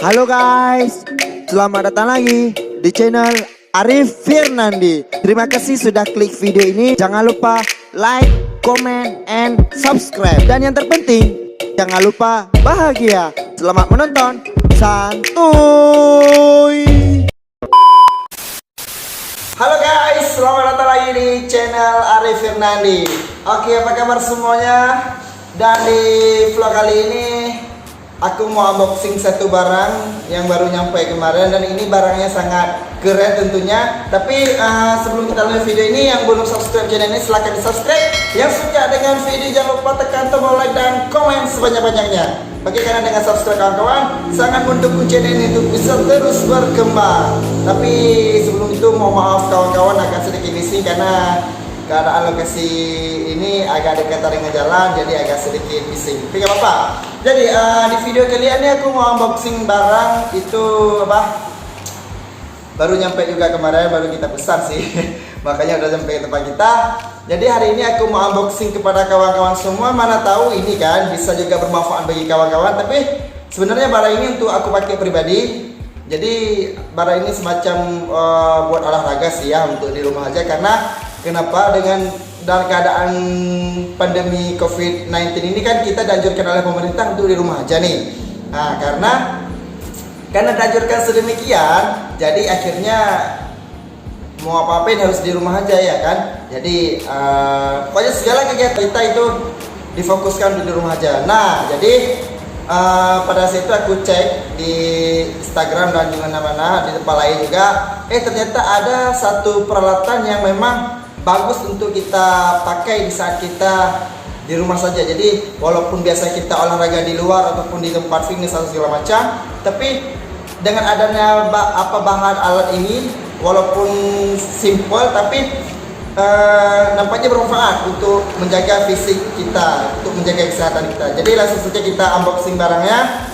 Halo guys, selamat datang lagi di channel Arif Firnandi. Terima kasih sudah klik video ini. Jangan lupa like, comment, and subscribe. Dan yang terpenting, jangan lupa bahagia. Selamat menonton. Santuy. Halo guys, selamat datang lagi di channel Arif Firnandi. Oke, apa kabar semuanya? Dan di vlog kali ini aku mau unboxing satu barang yang baru nyampe kemarin, dan ini barangnya sangat keren tentunya. Tapi sebelum kita lanjut video ini, yang belum subscribe channel ini silahkan di subscribe. Yang suka dengan video jangan lupa tekan tombol like dan komen sebanyak-banyaknya. Bagi karena dengan subscribe kawan-kawan sangat mendukung channel ini untuk bisa terus berkembang. Tapi sebelum itu mohon maaf kawan-kawan agak sedikit bising karena keadaan lokasi ini agak dekat dengan jalan, jadi agak sedikit bising. Tapi gak apa-apa. Jadi di video kali ini aku mau unboxing barang itu apa? Baru nyampe juga kemarin, baru kita pesan sih. Makanya udah sampai ke tempat kita. Jadi hari ini aku mau unboxing kepada kawan-kawan semua. Mana tahu ini kan bisa juga bermanfaat bagi kawan-kawan. Tapi sebenarnya barang ini untuk aku pakai pribadi. Jadi barang ini semacam buat olahraga sih ya, untuk di rumah aja. Karena kenapa, dengan dalam keadaan pandemi COVID-19 ini kan kita dianjurkan oleh pemerintah untuk di rumah aja nih. Nah, karena dianjurkan sedemikian, jadi akhirnya mau apa-apain harus di rumah aja ya kan. Jadi pokoknya segala kegiatan kita itu difokuskan di rumah aja. Nah, jadi pada saat itu aku cek di Instagram dan di mana-mana, di tempat lain juga, ternyata ada satu peralatan yang memang bagus untuk kita pakai di saat kita di rumah saja. Jadi walaupun biasa kita olahraga di luar ataupun di tempat fitness atau segala macam, tapi dengan adanya bahan alat ini, walaupun simple tapi nampaknya bermanfaat untuk menjaga fisik kita, untuk menjaga kesehatan kita. Jadi langsung saja kita unboxing barangnya.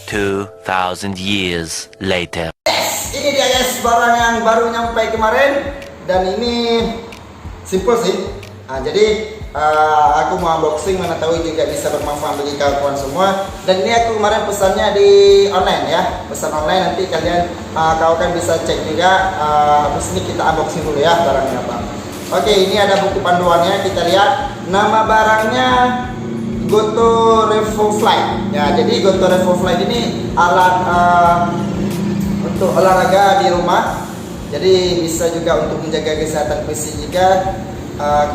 2000 years later. Yes, ini dia guys, barang yang baru nyampe kemarin. Dan ini simple sih. Jadi aku mau unboxing, mana tahu juga bisa bermanfaat bagi kawan-kawan semua. Dan ini aku kemarin pesannya di online ya, pesan online. Nanti kalian kawan bisa cek juga. Habis ini kita unboxing dulu ya barangnya apa. Oke, ini ada buku panduannya. Kita lihat nama barangnya, Goto Revo Flight. Ya, jadi Goto Revo Flight ini alat untuk olahraga di rumah. Jadi bisa juga untuk menjaga kesehatan fisik juga,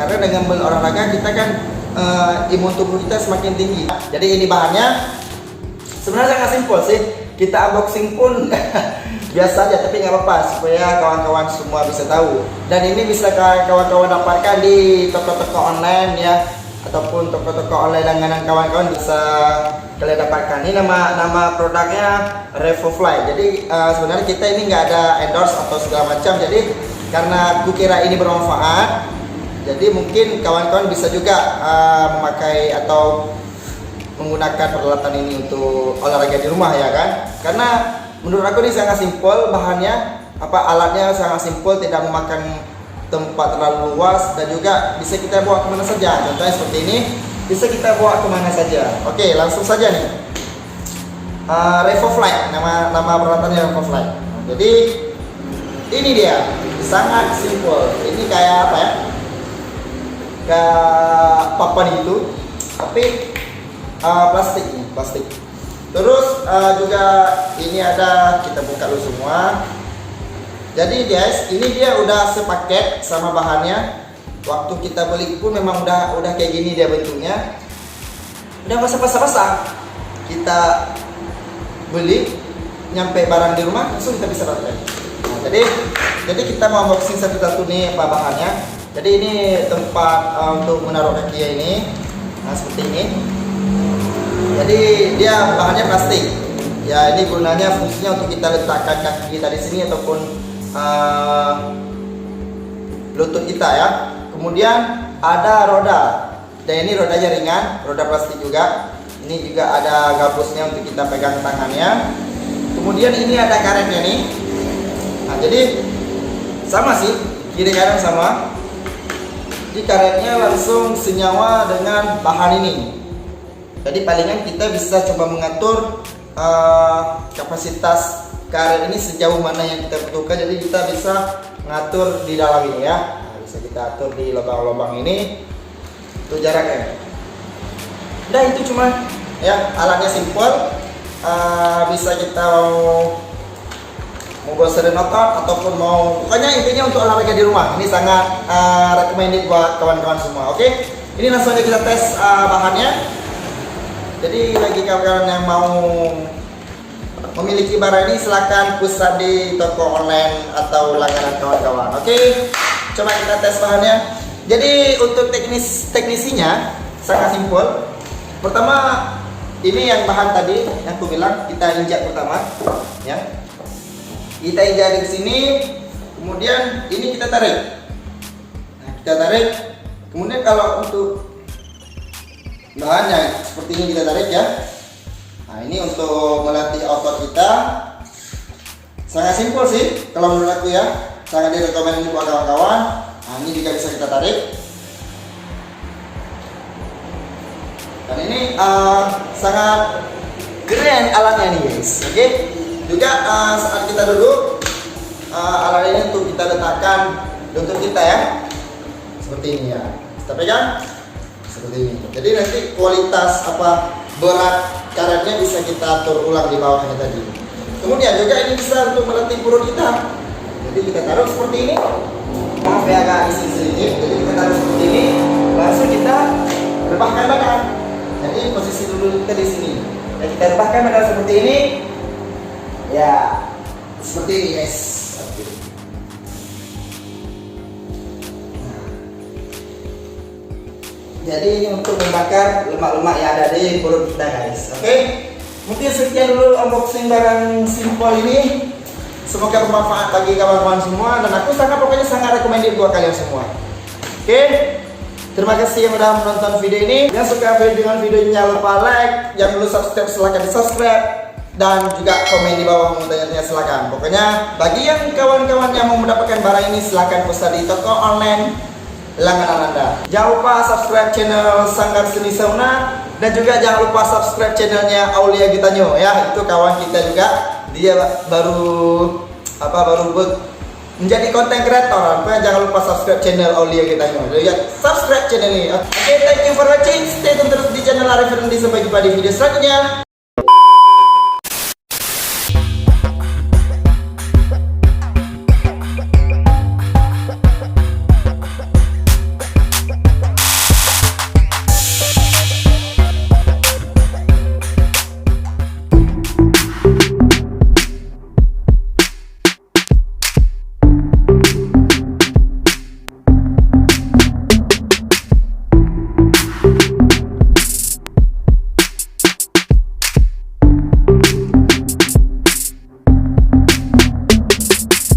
karena dengan berolahraga kita kan imun tubuh kita semakin tinggi. Jadi ini bahannya sebenarnya sangat simpel sih. Kita unboxing pun biasa aja, tapi nggak apa-apa supaya kawan-kawan semua bisa tahu. Dan ini bisa kawan-kawan dapatkan di toko-toko online ya, ataupun toko-toko online langganan kawan-kawan bisa kalian dapatkan. Ini nama produknya Revo Fly. Jadi sebenarnya kita ini nggak ada endorse atau segala macam. Jadi karena aku kira ini bermanfaat, jadi mungkin kawan-kawan bisa juga memakai atau menggunakan peralatan ini untuk olahraga di rumah ya kan. Karena menurut aku ini sangat simpel bahannya, alatnya sangat simpel, tidak memakan tempat terlalu luas, dan juga bisa kita bawa kemana saja. Contohnya seperti ini, bisa kita bawa kemana saja. Oke, langsung saja nih. Revo Flight, nama peralatannya Revo Flight. Jadi ini dia, sangat simpel. Ini kayak apa ya? Kayak papan gitu, tapi plastik. Terus juga ini ada, kita buka dulu semua. Jadi guys, ini dia udah sepaket sama bahannya. Waktu kita beli pun memang udah kayak gini dia bentuknya. Udah pasang. Kita beli, nyampe barang di rumah langsung kita bisa pakai. Nah, jadi kita mau unboxing satu-satu nih apa bahannya. Jadi ini tempat untuk menaruh kaki ini. Nah, seperti ini. Jadi dia bahannya plastik. Ya, ini gunanya fungsinya untuk kita letakkan kaki kita di sini ataupun lutut kita ya. Kemudian ada roda, dan ini rodanya ringan, roda plastik juga. Ini juga ada gabusnya untuk kita pegang tangannya. Kemudian ini ada karetnya nih. Nah, jadi sama sih, kiri kanan sama. Jadi karetnya langsung senyawa dengan bahan ini. Jadi palingan kita bisa coba mengatur kapasitas karet ini sejauh mana yang kita butuhkan, jadi kita bisa ngatur di dalam ini ya. Nah, bisa kita atur di lubang-lubang ini itu jaraknya. Nah itu cuma ya, alatnya simple. Bisa kita mau buat sering otot ataupun mau, pokoknya intinya untuk olahraga di rumah ini sangat recommended buat kawan-kawan semua. Oke, ini langsung aja kita tes bahannya. Jadi bagi kawan-kawan yang mau memiliki barang ini silahkan pesan di toko online atau langganan kawan-kawan. Oke, coba kita tes bahannya. Jadi untuk teknisinya sangat simpel. Pertama, ini yang bahan tadi yang aku bilang kita injak pertama ya. Kita injak di sini, kemudian ini kita tarik. Nah, kita tarik. Kemudian kalau untuk bahannya seperti ini kita tarik ya. Nah, ini untuk melatih otot kita. Sangat simpel sih kalau menurut aku ya. Sangat direkomendasi buat kawan-kawan. Nah, ini juga bisa kita tarik. Dan ini sangat keren alatnya nih guys. Oke. Juga saat kita duduk, alat ini untuk kita letakkan lutut kita ya, seperti ini ya. Kita pegang seperti ini. Jadi nanti kualitas berat karetnya bisa kita atur ulang di bawahnya tadi. Kemudian juga ini bisa untuk melatih perut kita. Jadi kita taruh seperti ini. Maaf ya agak isi sedikit. Jadi kita taruh seperti ini. Langsung kita rebahkan badan. Jadi posisi dulu kita di sini. Dan kita rebahkan badan seperti ini. Ya, seperti ini guys. Nah. Jadi ini untuk membakar lemak-lemak yang ada di perut kita guys. Oke, mungkin sekian dulu unboxing barang simpel ini. Semoga bermanfaat bagi kawan-kawan semua, dan aku pokoknya sangat recommended buat kalian semua. Oke, terima kasih yang sudah menonton video ini. Yang suka dengan videonya jangan lupa like, yang belum subscribe silahkan di subscribe. Dan juga komen di bawah mau tanya-tanya silakan. Pokoknya bagi yang kawan-kawan yang mau mendapatkan barang ini silakan pesan di toko online langganan Anda. Jangan lupa subscribe channel Sanggar Seni Sauna, dan juga jangan lupa subscribe channelnya Aulia Gitanyo ya. Itu kawan kita juga, dia baru menjadi konten kreator. Pokoknya jangan lupa subscribe channel Aulia Gitanyo. Lihat subscribe channel ini. Oke, thank you for watching. Stay tune terus di channel Arif Firnandi. Sampai jumpa di video selanjutnya.